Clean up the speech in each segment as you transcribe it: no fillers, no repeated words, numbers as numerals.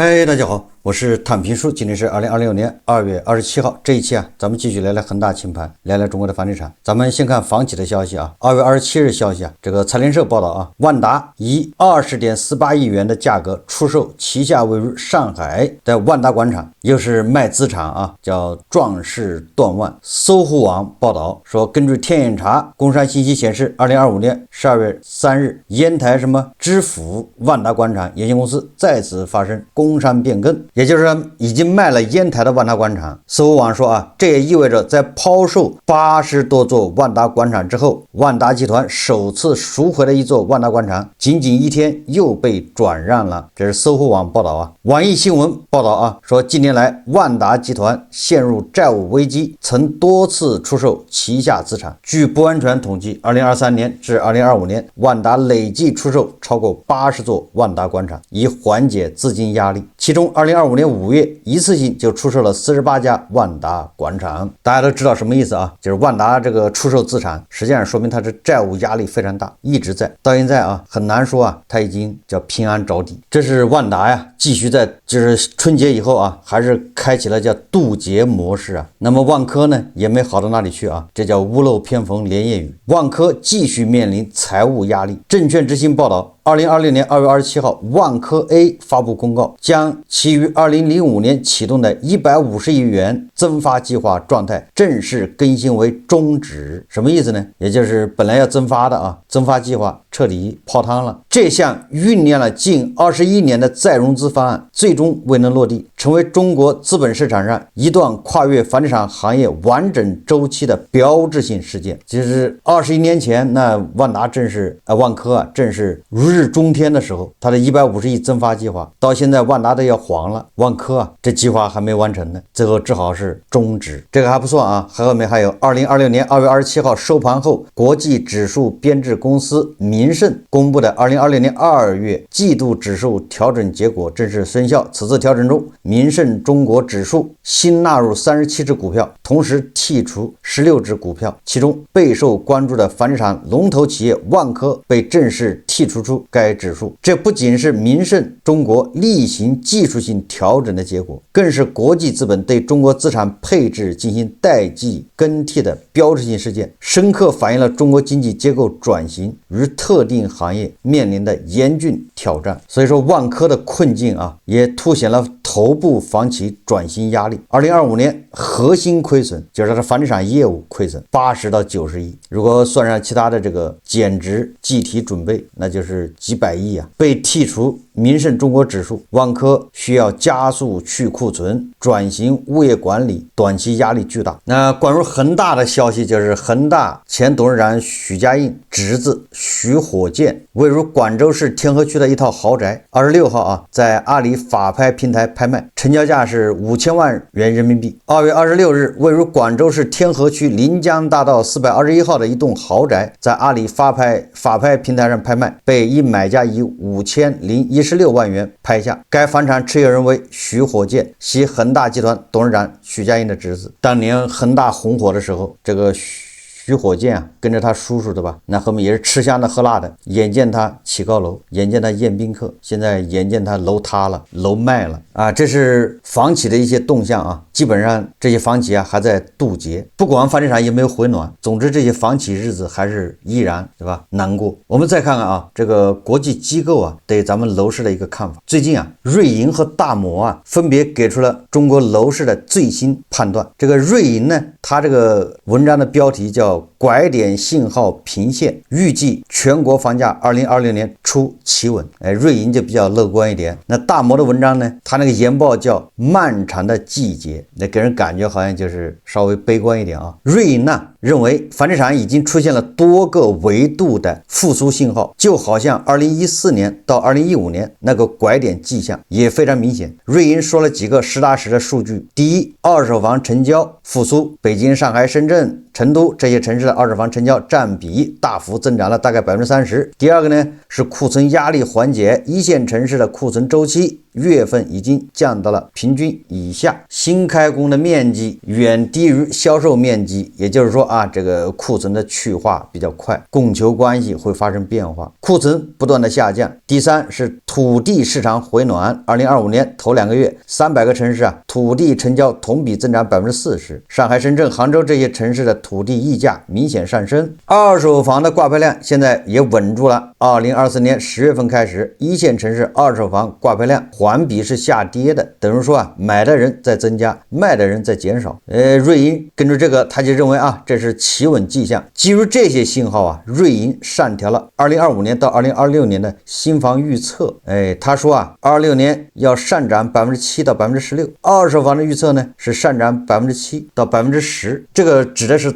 嗨，大家好，我是坦平叔。今天是2026年2月27号。这一期咱们继續聊聊恒大清盤，聊聊中國的房地產。咱們先看房企的消息2月27日消息這個財聯社報道萬達以20.48億元的價格出售旗下位於上海的萬達廣場，又是賣資產叫壯士斷腕。搜狐網報道說，根據天眼查工商信息顯示，2025年12月3日，煙台知府萬達廣場有限公司再次發生工商變更，也就是說已經賣了煙台的萬達廣場。搜狐網說這也意味着在拋售80多座萬達廣場之後，萬達集團首次贖回了一座萬達廣場，僅僅一天又被轉讓了。這是搜狐網報道網易新聞報道說，近年來萬達集團陷入債務危機，曾多次出售旗下資產。據不完全統計，2023年至2025年，萬達累計出售超過80座萬達廣場，以緩解資金壓力。其中2025年5月一次性就出售了48家萬達廣場。大家都知道什麼意思就是萬達這個出售資產，實際上說明它的債務壓力非常大，一直在，到現在很難說它已經叫平安着底。這是萬達繼續在就是春節以後還是開啟了叫渡劫模式那麼萬科呢也沒好到哪裡去這叫屋漏偏逢連夜雨。萬科繼續面臨財務壓力。證券之星報道，2026年2月27號，萬科 A 發布公告，將其於2005年啟動的150億元增發計劃狀態正式更新為終止。什麼意思呢？也就是本來要增發的增發計劃徹底泡湯了。這項醞釀了近21年的再融資方案最終未能落地，成為中國資本市場上一段跨越房地產行業完整周期的標誌性事件。其實21年前，那萬達正是萬科正是如日中天的時候，他的150億增發計劃到現在萬達都要黃了，萬科這計劃還沒完成呢，最後只好是終止。這個還不算後面還有2026年2月27號收盤後，國際指數編製公司民盛公布的2026年2月季度指數調整結果正式生效。此次調整中，民盛中國指數新納入37隻股票，同時剔除16隻股票，其中備受關注的房地產龍頭企業萬科被正式剔除出該指數。這不僅是民盛中國例行技術性調整的結果，更是國際資本對中國資產配置進行代際更替的標誌性事件，深刻反映了中國經濟結構轉型與特定行業面臨的嚴峻挑戰。所以說萬科的困境也凸顯了頭部房企轉型壓力。2025年核心虧損就是它的房地產業務虧損80到90億，如果算上其他的這個減值計提準備，那就是幾百億被剔除民盛中國指數，萬科需要加速去庫存，轉型物業管理，短期壓力巨大。那關於恆大的消息，就是恆大前董事長許家印侄子許火箭位於廣州市天河區的一套豪宅，26號在阿里法拍平台拍賣，成交價是5000萬元人民幣。2月26日，位於廣州市天河區臨江大道421號的一棟豪宅，在阿里法拍平台上拍賣，被一買家以5016萬元拍下。該房產持有人為許火箭，係恆大集團董事長許家印的侄子。當年恆大紅火的時候，這個許火箭跟着他叔叔的吧，那後面也是吃香的喝辣的，眼見他起高樓，眼見他宴賓客，現在眼見他樓塌了，樓賣了這是房企的一些動向基本上這些房企還在渡劫，不管房地產有沒有回暖，總之這些房企日子還是依然對吧難過。我們再看看這個國際機構對咱們樓市的一個看法。最近瑞銀和大摩分別給出了中國樓市的最新判斷。這個瑞銀呢，它這個文章的標題叫拐點信號頻現，預計全國房價2026年初企穩。瑞銀就比較樂觀一點。那大摩的文章呢，它那個研報叫漫長的季節，那給人感覺好像就是稍微悲觀一點瑞銀呢認為房地產已經出現了多個維度的復甦信號，就好像2014年到2015年那個拐點跡象也非常明顯。瑞銀說了幾個實打實的數據。第一，二手房成交復甦，北京、上海、深圳、成都這些城市的二手房成交占比大幅增長了大概30%。第二個呢是庫存壓力緩解，一線城市的庫存周期月份已經降到了平均以下，新開工的面積遠低於銷售面積，也就是說啊，這個庫存的去化比較快，供求關係會發生變化，庫存不斷的下降。第三是土地市場回暖，2025年頭2個月300個城市啊，土地成交同比增長40%，上海、深圳、杭州這些城市的土地溢價明顯上升，二手房的掛牌量現在也穩住了。2024年10月份開始，一線城市二手房掛牌量環比是下跌的，等於說啊，買的人在增加，賣的人在減少。瑞银根據這個，他就認為啊，這是企穩跡象。基於這些信號啊，瑞銀上調了2025年到2026年的新房預測。他說啊，26年要上漲7%到16%，二手房的預測呢是上漲7%到10%，這個指的是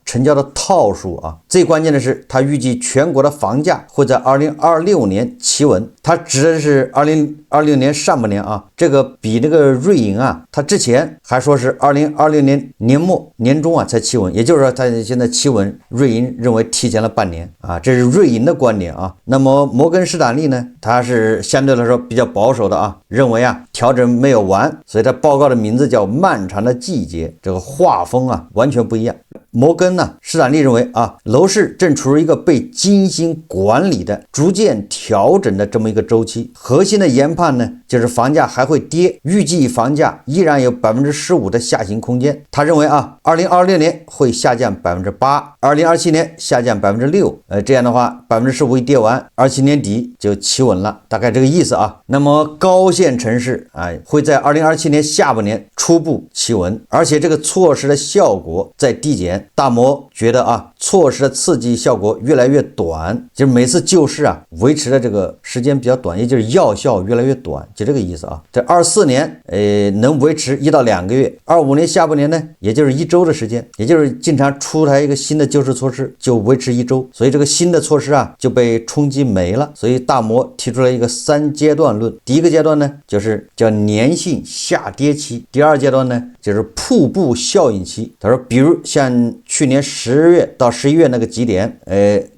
成交的套數啊。最關鍵的是，他預計全國的房價會在2026年企穩，他指的是2026年上半年啊。這個比那個瑞银啊，他之前還說是2026年年末年中啊才企穩，也就是說他現在企穩，瑞銀認為提前了半年啊，這是瑞银的觀點啊。那麼摩根士丹利呢，他是相对來說比較保守的啊，認為啊調整沒有完，所以他報告的名字叫漫長的季節，這個畫風啊完全不一樣。摩根呢，士丹利認為啊，樓市正處於一個被精心管理的逐漸調整的這麼一個周期，核心的研判呢就是房價還會跌，預計房價依然有15%的下行空間。他認為啊，2026年會下降8%，2027年下降6%，這樣的話15%一跌完，27年底就企穩了，大概這個意思啊。那麼高線城市會在2027年下半年初步企穩，而且這個措施的效果在遞減。大摩覺得啊，措施的刺激效果越來越短，就是每次救市啊維持的這個時間比較短，也就是药效越来越短，就這個意思啊。這24年能維持1到2個月，25年下半年呢，也就是1周的時間，也就是經常出台一個新的救市措施就維持1周，所以這個新的措施啊就被冲擊沒了。所以大摩提出了一個3階段論，第一個階段呢就是叫粘性下跌期，第二階段呢就是瀑布效應期。他說比如像去年10月到11月那個幾點，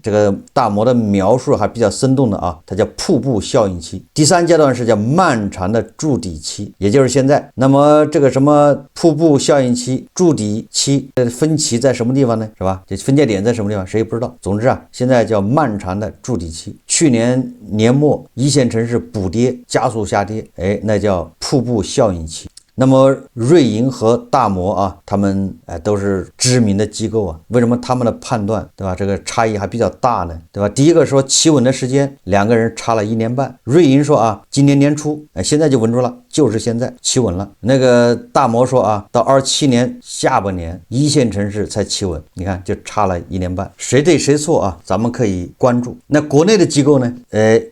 這個大摩的描述還比較生動的啊，它叫瀑布效應期。第三階段是叫漫長的築底期，也就是現在。那麼這個什麼瀑布效應期、築底期的分歧在什麼地方呢？是吧？這分界點在什麼地方？誰也不知道。總之啊，現在叫漫長的築底期。去年年末一線城市補跌加速下跌，那叫瀑布效應期。那麼瑞银和大摩啊，他們都是知名的機構啊，為什麼他们的判断对吧，這個差異還比較大呢？對吧？第一個說企穩的時間兩個人差了1年半，瑞銀說啊，今年年初現在就穩住了，就是現在企穩了。那個大摩說啊，到27年下半年一線城市才企穩，你看就差了1年半，誰對誰錯啊？咱們可以關注。那國內的機構呢，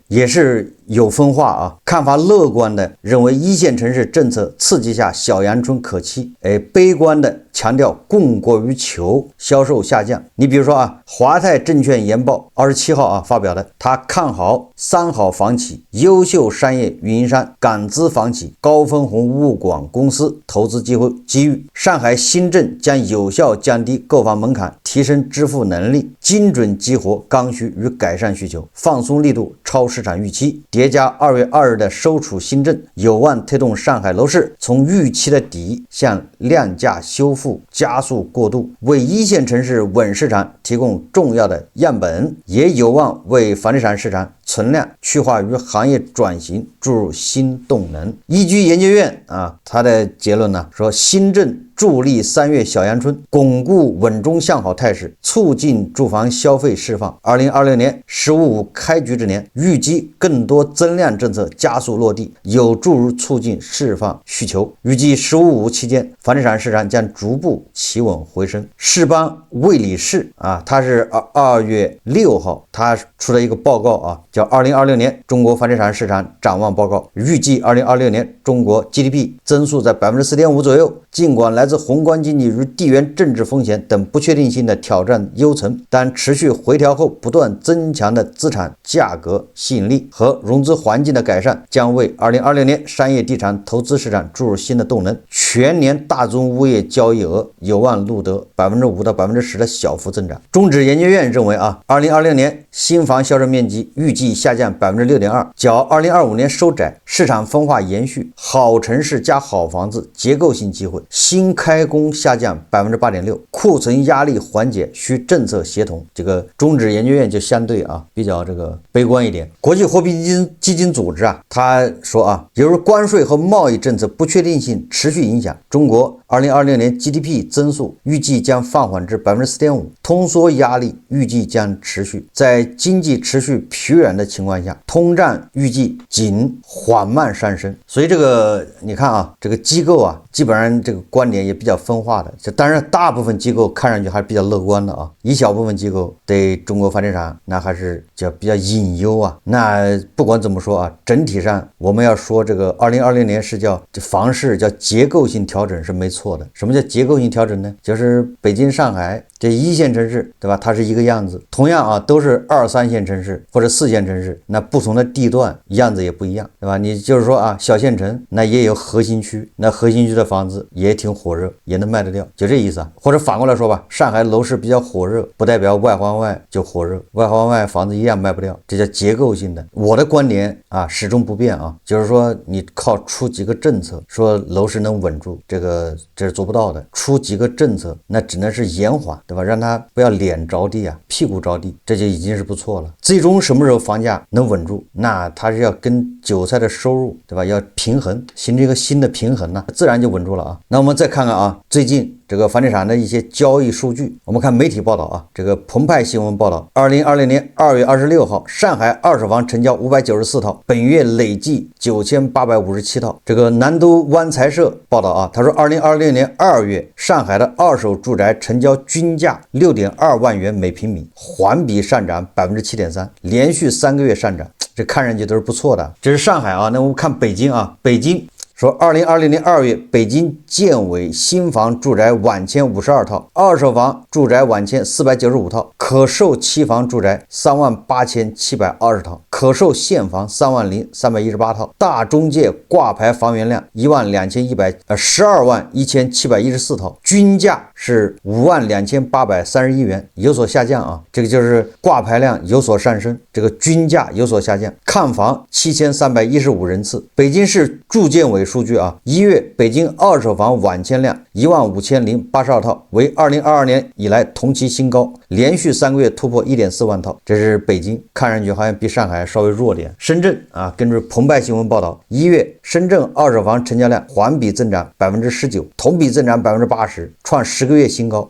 也是有分化啊，看法樂觀的認為一線城市政策刺激下小陽春可期，悲觀的強調供過於求，銷售下降。你比如說啊，華泰證券研報27號啊發表的，他看好3好房企、優秀商業運營商、港資房企、高分紅物管公司投資機遇。上海新政將有效降低購房門檻，提升支付能力，精準激活剛需與改善需求，放鬆力度超市場預期。疊加2月2日的收儲新政，有望推動上海樓市從預期的底向量價修復加速過渡，為一線城市穩市場提供重要的樣本，也有望為房地產市場存量去化與行業轉型注入新動能。易居研究院啊，他的結論呢說，新政助力3月小陽春，鞏固穩中向好態勢，促進住房消費釋放。2026年15.5開局之年，預計更多增量政策加速落地，有助於促進釋放需求。預計15.5期間，房地產市場將逐步企穩回升。世邦魏理仕啊，他是2月6號他出了一個報告啊，叫2026年中國房地產市場展望報告，預計2026年中國 GDP 增速在4.5%左右。儘管來來自宏觀經濟與地緣政治風險等不確定性的挑戰憂愁，但持續回調後不斷增強的資產價格吸引力和融資環境的改善，將為2020年商業地產投資市場注入新的動能。全年大宗物業交易額有望錄得5%到10%的小幅增長。中指研究院認為2020年新房銷售面積預計下降6.2%，較2025年收窄，市場分化延續，好城市加好房子結構性機會，新開工下降8.6%，庫存壓力緩解需政策協同。這個中指研究院就相对比較這個悲觀一點。國際貨幣基金組織他說由於關稅和貿易政策不確定性持續影響，中國2020年 GDP 增速預計將放緩至4.5%，通縮壓力預計將持續。在經濟持續疲軟的情況下，通脹預計僅緩慢上升。所以這個你看這個機構基本上這個觀點也比較分化的。當然大部分機構看上去還是比較樂觀的一小部分機構对中國房地產那還是比較隱憂那不管怎麼說整體上我們要說這個2020年是房市結構性調整是沒錯的。什麼叫結構性調整呢？就是北京、上海這一線城市，对吧？它是一個樣子，同樣都是2、3線城市或者4線城市，那不同的地段樣子也不一樣，对吧？你就是說小县城那也有核心区，那核心区的房子也挺火熱，也能卖得掉，就这意思或者反過來說吧，上海楼市比較火熱，不代表外環外就火热，外環外房子一樣賣不掉，這叫結構性的。我的觀點始終不變就是說你靠出幾個政策說樓市能穩住，這是做不到的。出幾個政策那只能是延緩，对吧？讓它不要臉着地屁股着地，這就已經是不錯了。最終什麼時候房價能穩住，那它是要跟韭菜的收入，對吧？要平衡，形成一個新的平衡自然就穩住了那我們再看看最近这個房地產的一些交易數據，我們看媒體報道這個澎湃新聞報道，2020年2月26號，上海二手房成交594套，本月累計9857套。這個南都灣財社報道他說2020年2月，上海的二手住宅成交均價6.2萬元每平米，環比上漲7.3%，連續3個月上漲，這看上去都是不錯的。這是上海那我們看北京北京說2020年2月，北京建委新房住宅晚簽52套，二手房住宅晚簽495套，可售期房住宅38720套，可售现房30318套，大中介掛牌房源量121714套，均價是52831元，有所下降這個就是掛牌量有所上升，這個均價有所下降。看房7315人次。北京市住建委數據1月北京二手房晚簽量15082套，為2022年以來同期新高，連續3個月突破1.4萬套。這是北京，看上去好像比上海稍微弱點。深圳根據澎湃新聞報道，1月深圳二手房成交量環比增長19%，同比增長80%，創10個月新高。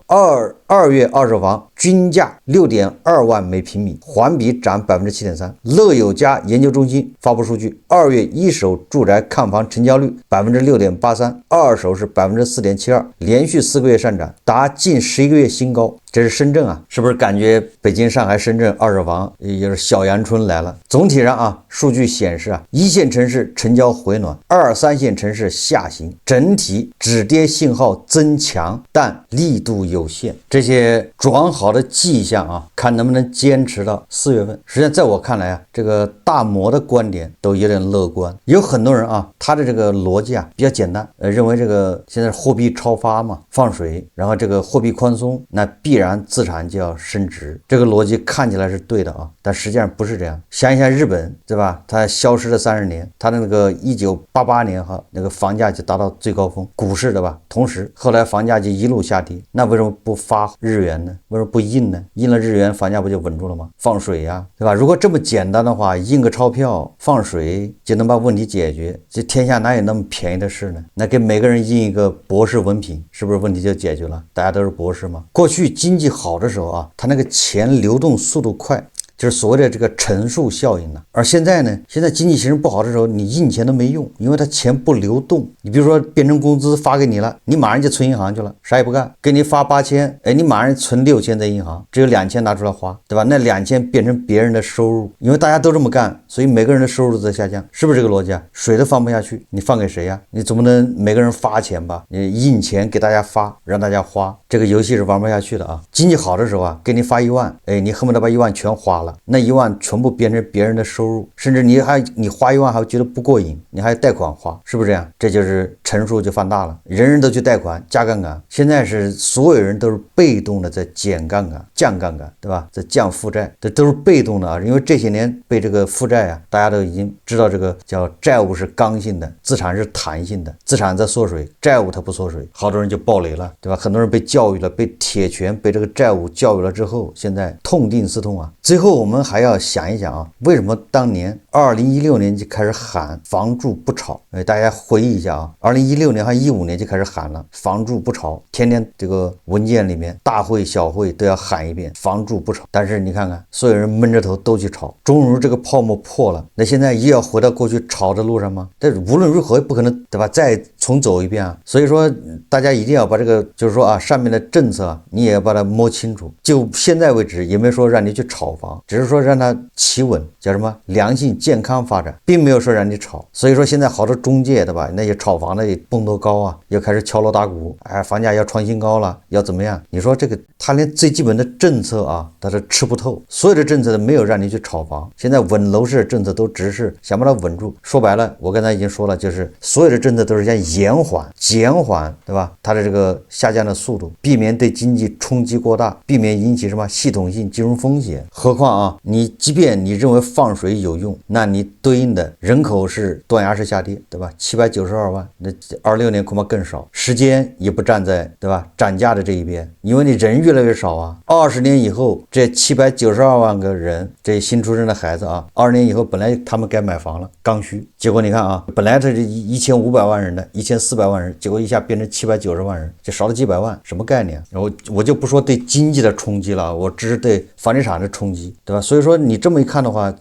二月二手房均價6.2萬每平米，環比漲7.3%。樂友家研究中心發布數據，2月一手住宅看房成交率6.83%，二手是4.72%，連續4個月上漲，達近11個月新高。這是深圳是不是感覺北京、上海、深圳二手房也是小陽春來了？總體上數據顯示一線城市成交回暖，2、3線城市下行，整體止跌信號增強，但力度有限。這些轉好的跡象看能不能堅持到4月份。實際上在我看來這個大摩的觀點都有點樂觀。有很多人他的這個邏輯比較簡單，認為這個現在貨幣超發嘛，放水，然後這個貨幣寬鬆，那必然資產就要升值。這個邏輯看起來是對的但實際上不是這樣。想一下日本，對吧？它消失了30年，它的那個1988年那個房價就達到最高峰，股市，对吧？同時後來房價就一路下跌，那為什麼不發日元呢？為什麼不印呢？印了日元房價不就穩住了嗎？放水對吧？如果這麼簡單的話，印個鈔票放水就能把問題解決，這天下哪有那麼便宜的事呢？那給每個人印一個博士文憑，是不是問題就解決了？大家都是博士嘛。過去經濟好的時候它那個錢流動速度快，就是所謂的這個乘數效應呢。而現在呢，現在經濟形勢不好的時候，你印錢都沒用，因為它錢不流動。你比如說变成工資發給你了，你馬上就存銀行去了，啥也不幹，給你發8000，你馬上存6000在銀行，只有2000拿出來花，對吧？那2000变成別人的收入，因為大家都這麼幹，所以每個人的收入都在下降，是不是這個邏輯啊？水都放不下去，你放給誰呀？你總不能每個人發錢吧？你印錢給大家發，讓大家花，這個遊戲是玩不下去的啊！經濟好的時候啊，給你發1萬，你恨不得把1萬全花了，那1萬全部變成別人的收入，甚至你花1萬還覺得不過癮，你還貸款花，是不是這樣？這就是乘數就放大了，人人都去貸款加槓桿，現在是所有人都是被動的在減槓桿、降槓桿，对吧？在降負債，这都是被動的啊！因為這些年被這個負債啊，大家都已經知道這個叫債務是剛性的，資產是彈性的，資產在縮水，債務它不縮水，好多人就暴雷了，對吧？很多人被教育了，被鐵拳被這個債務教育了之後，現在痛定思痛啊！最後我們還要想一想啊，為什麼當年2016年就開始喊房住不炒？大家回憶一下啊，2016年和15年就開始喊了房住不炒，天天這個文件裡面大會小會都要喊一遍房住不炒。但是你看看，所有人悶着頭都去炒，終於這個泡沫破了，那現在又要回到過去炒的路上嗎？但是無論如何不可能，对吧？再重走一遍啊！所以說大家一定要把這個，就是說啊，上面的政策啊，你也要把它摸清楚。就現在為止，也沒說讓你去炒房，只是說讓它企穩，叫什麼良性健康發展，並沒有說讓你炒。所以說現在好多中介，對吧？那些炒房的也蹦多高啊，要開始敲鑼打鼓，房價要創新高了，要怎麼樣？你說這個他連最基本的政策啊，他都吃不透，所有的政策都沒有讓你去炒房。現在穩樓市的政策都只是想把它穩住。說白了，我剛才已經說了，就是所有的政策都是想延緩、減緩，對吧？它的這個下降的速度，避免對經濟衝擊過大，避免引起什麼系統性金融風險。何況啊，你即便你認為放水有用，那你對應的人口是断崖式下跌，对吧？792萬，那26年恐怕更少，時間也不站在，對吧？涨價的這一邊，因為你人越來越少啊。20年以後，這792萬個人，這新出生的孩子啊，20年以後本來他們該買房了，剛需。結果你看啊，本來這是1500萬人的1400萬人，結果一下變成790萬人，就少了幾百萬，什麼概念？我就不說對經濟的衝擊了，我只是對房地產的衝擊，对吧？所以說你這麼一看的話，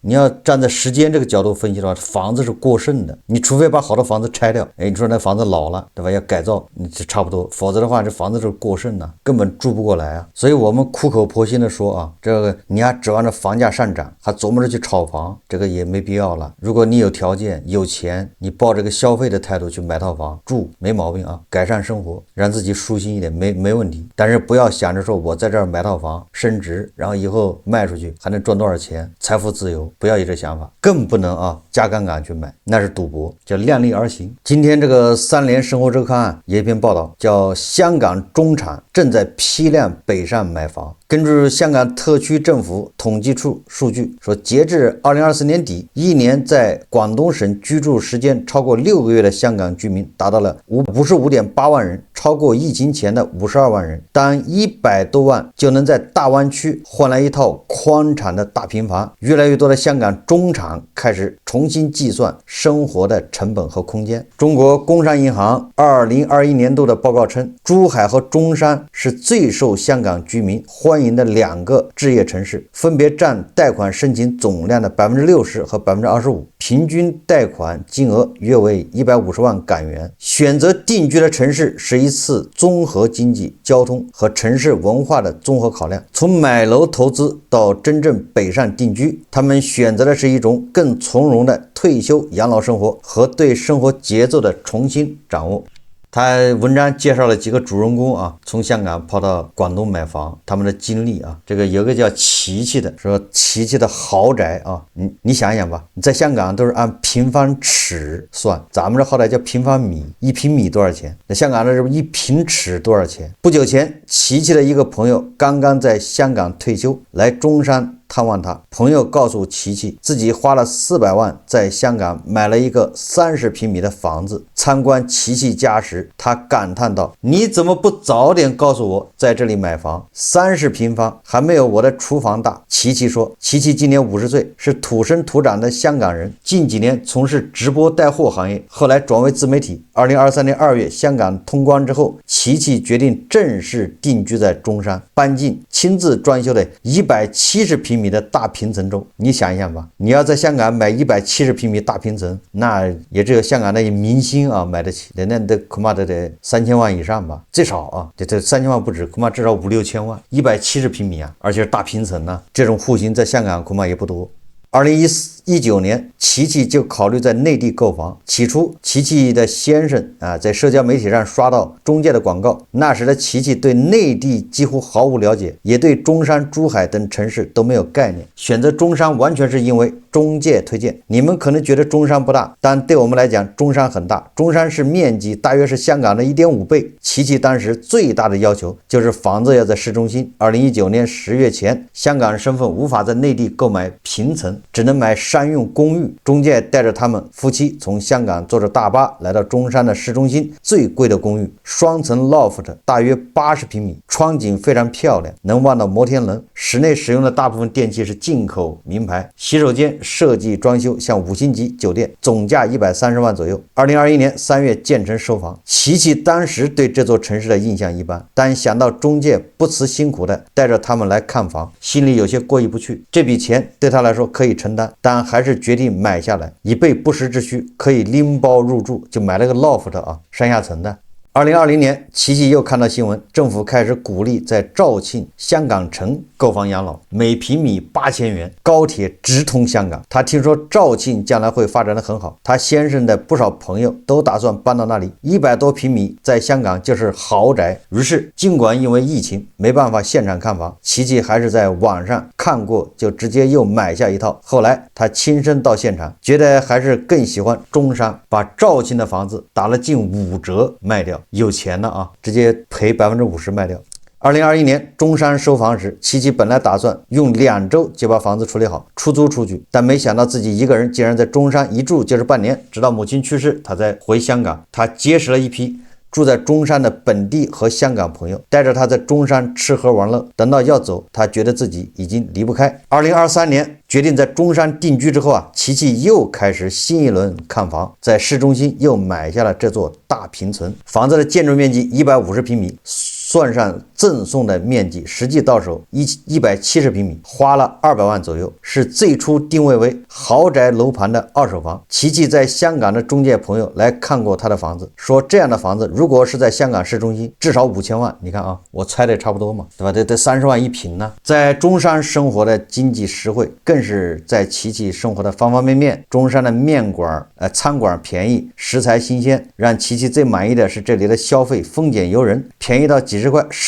你要站在時間這個角度分析的話，房子是過剩的，你除非把好的房子拆掉，你說那房子老了，对吧？要改造，你就差不多，否則的话这房子是过剩的，根本住不過來啊。所以我們苦口婆心的說啊，這個你還指望着房價上漲，還琢磨着去炒房，這個也沒必要了。如果你有條件有錢，你抱這個消費的態度去買套房住沒毛病啊，改善生活，讓自己舒心一點沒問題。但是不要想着說我在這兒買套房升值，然後以後賣出去還能賺多少錢，財富自由，不要有這想法，更不能啊加槓桿去買，那是賭博，叫量力而行。今天這個3聯生活週刊有一篇報道，叫香港中產正在批量北上買房。根據香港特區政府統計處數據說，截至2024年底，一年在廣東省居住時間超過6個月的香港居民達到了55.8萬人，超過疫情前的52萬人。當100多萬就能在大灣區換來一套寬敞的大平房，越來越多的香港中產開始重新計算生活的成本和空間。中國工商銀行2021年度的報告稱，珠海和中山是最受香港居民歡迎的2個置業城市，分別佔貸款申請總量的60%和25%，平均貸款金額約為150萬港元。選擇定居的城市是一次綜合經濟、交通和城市文化的綜合考量。從買樓投資到真正北上定居，他們選擇的是一種更從容的退休養老生活和对生活節奏的重新掌握。他文章介紹了幾個主人公啊，從香港跑到廣東買房，他們的經歷啊。這個有個叫琪琪的，說琪琪的豪宅啊，你想想吧，你在香港都是按平方尺算，咱們這好歹叫平方米，1平米多少錢？那香港的是不是1平尺多少錢？不久前，琪琪的一個朋友剛剛在香港退休，來中山探望他。朋友告訴琪琪，自己花了400萬在香港買了一個30平米的房子。參觀琪琪家時，他感嘆道：“你怎麼不早點告訴我在這裡買房？30平方還沒有我的廚房大。”琪琪說，琪琪今年50歲，是土生土長的香港人，近幾年從事直播帶貨行業，後來轉為自媒體。2023年2月，香港通關之後，琪琪決定正式定居在中山，搬進親自裝修的170平平米的大平層州，你想一想吧，你要在香港买170平米大平层，那也只有香港那些明星啊买得起，那恐怕得3000万以上吧，最少啊，这3000万不止，恐怕至少5、6千万，170平米啊，而且是大平层呢，这种户型在香港恐怕也不多。2019年，琪琪就考虑在內地購房。起初，琪琪的先生在社交媒體上刷到中介的廣告，那時的琪琪對內地幾乎毫無了解，也對中山、珠海等城市都沒有概念。選擇中山完全是因為中介推薦。你們可能覺得中山不大，但對我們來講，中山很大。中山市面積大約是香港的1.5倍。琪琪當時最大的要求就是房子要在市中心。2019年10月前，香港人身份無法在內地購買平層，只能買商用公寓。中介帶着他們夫妻從香港坐着大巴來到中山的市中心最貴的公寓，雙層 loft， 大約80平米，窗景非常漂亮，能望到摩天輪。室內使用的大部分電器是進口名牌，洗手間設計裝修像5星級酒店，總價130萬左右。2021年3月建成收房。琪琪當時對這座城市的印象一般，但想到中介不辭辛苦的帶着他們來看房，心裡有些過意不去。這筆錢對他來說可以承擔，但還是決定買下來，以備不時之需，可以拎包入住，就買了個 loft 上下層的。2020年，琪琪又看到新聞，政府開始鼓勵在肇慶香港城購房養老，每平米8000元，高鐵直通香港。他聽說肇慶將來會發展得很好，他先生的不少朋友都打算搬到那裡，100多平米在香港就是豪宅。於是，儘管因為疫情沒辦法現場看房，琪琪還是在網上看過，就直接又買下一套。後來他親身到現場，覺得還是更喜歡中山，把肇慶的房子打了近5折賣掉。有錢了啊，直接賠50%賣掉。2021年中山收房時，琪琪本來打算用2周就把房子處理好，出租出去，但沒想到自己一個人竟然在中山一住就是半年，直到母親去世，他才回香港。他結識了一批住在中山的本地和香港朋友，帶着他在中山吃喝玩樂。等到要走，他覺得自己已經離不開。2023年決定在中山定居之後琪琪又開始新一輪看房，在市中心又買下了這座大平層。房子的建築面積150平米，算上贈送的面積，實際到手170平米，花了200萬左右，是最初定位為豪宅樓盤的二手房。琪琪在香港的中介朋友來看過他的房子，說這樣的房子如果是在香港市中心，至少5000萬。你看我猜的差不多嘛，對吧？得30萬一平呢。在中山生活的經濟實惠，更是在琪琪生活的方方面面。中山的面館餐館便宜，食材新鮮，讓琪琪最滿意的是這裡的消費豐儉由人，便宜到10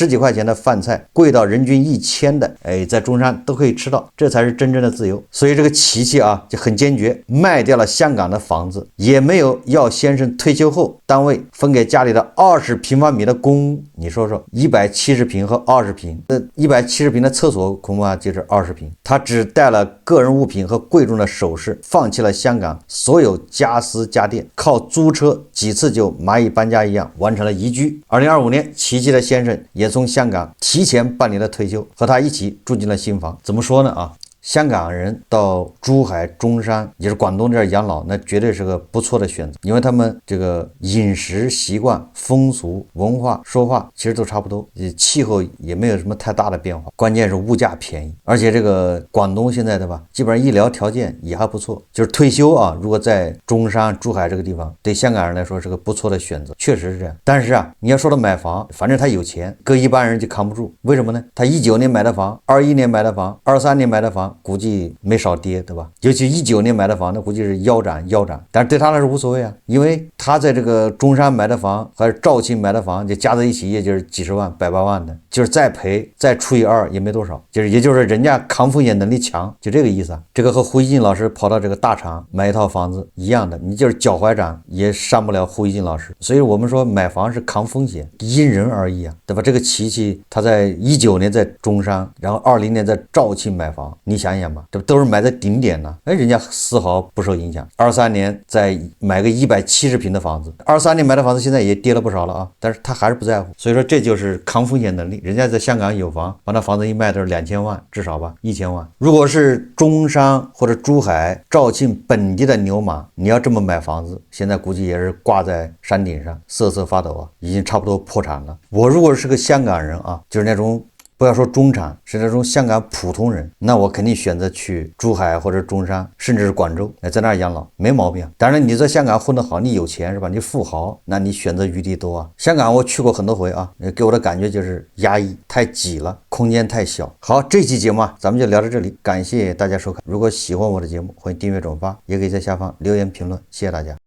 幾塊錢的飯菜，貴到人均1000的，在中山都可以吃到，這才是真正的自由。所以這個琪琪就很堅決，賣掉了香港的房子，也沒有要先生退休後單位分給家裡的20平方米的公屋。你說說，170平和20平，這170平的廁所恐怕就是20平。他只帶了個人物品和貴重的首飾，放棄了香港所有家私家電，靠租車幾次就螞蟻搬家一樣完成了移居。2025年，琪琪的先生也從香港提前辦理了退休，和他一起住進了新房。怎麼說呢香港人到珠海、中山，也是廣東這兒養老，那絕對是個不錯的選擇，因為他們這個飲食習慣、風俗、文化、說話其實都差不多，氣候也沒有什麼太大的變化，關鍵是物價便宜，而且這個廣東現在對吧，基本上醫療條件也還不錯，就是退休如果在中山、珠海這個地方，對香港人來說是個不錯的選擇，確實是這樣。但是你要說到買房，反正他有錢，搁一般人就扛不住。為什麼呢？他19年買的房，21年買的房，23年買的房，估計沒少跌，对吧？尤其19年買的房，那估計是腰斬。但是對他來說無所謂啊，因為他在這個中山買的房還是肇慶買的房，就加在一起也就是幾十萬、180萬的，就是再賠再除以2也沒多少，也就是人家抗風險能力強，就這個意思啊。這個和胡一靜老師跑到這個大廠買一套房子一樣的，你就是腳踝長也傷不了胡一靜老師。所以我們說買房是抗風險，因人而異啊，对吧？這個琪琪他在19年在中山，然後20年在肇慶買房，你想想吧，这都是買在頂點呢，人家絲毫不受影響。23年再買個170平的房子，23年買的房子現在也跌了不少了但是他還是不在乎。所以說這就是抗風險能力，人家在香港有房，把那房子一賣都是2000萬，至少吧1000萬。如果是中山或者珠海、肇慶本地的牛馬，你要這麼買房子，現在估計也是掛在山頂上瑟瑟發抖已經差不多破產了。我如果是個香港人就是那種不要說中產，是那種香港普通人，那我肯定選擇去珠海或者中山，甚至是廣州，在那兒養老，沒毛病。當然，你在香港混得好，你有錢是吧？你富豪，那你選擇餘地多啊。香港我去過很多回啊，給我的感覺就是壓抑，太擠了，空間太小。好，這期節目咱們就聊到這裡，感謝大家收看。如果喜歡我的節目，歡迎訂閱轉發，也可以在下方留言評論，謝謝大家。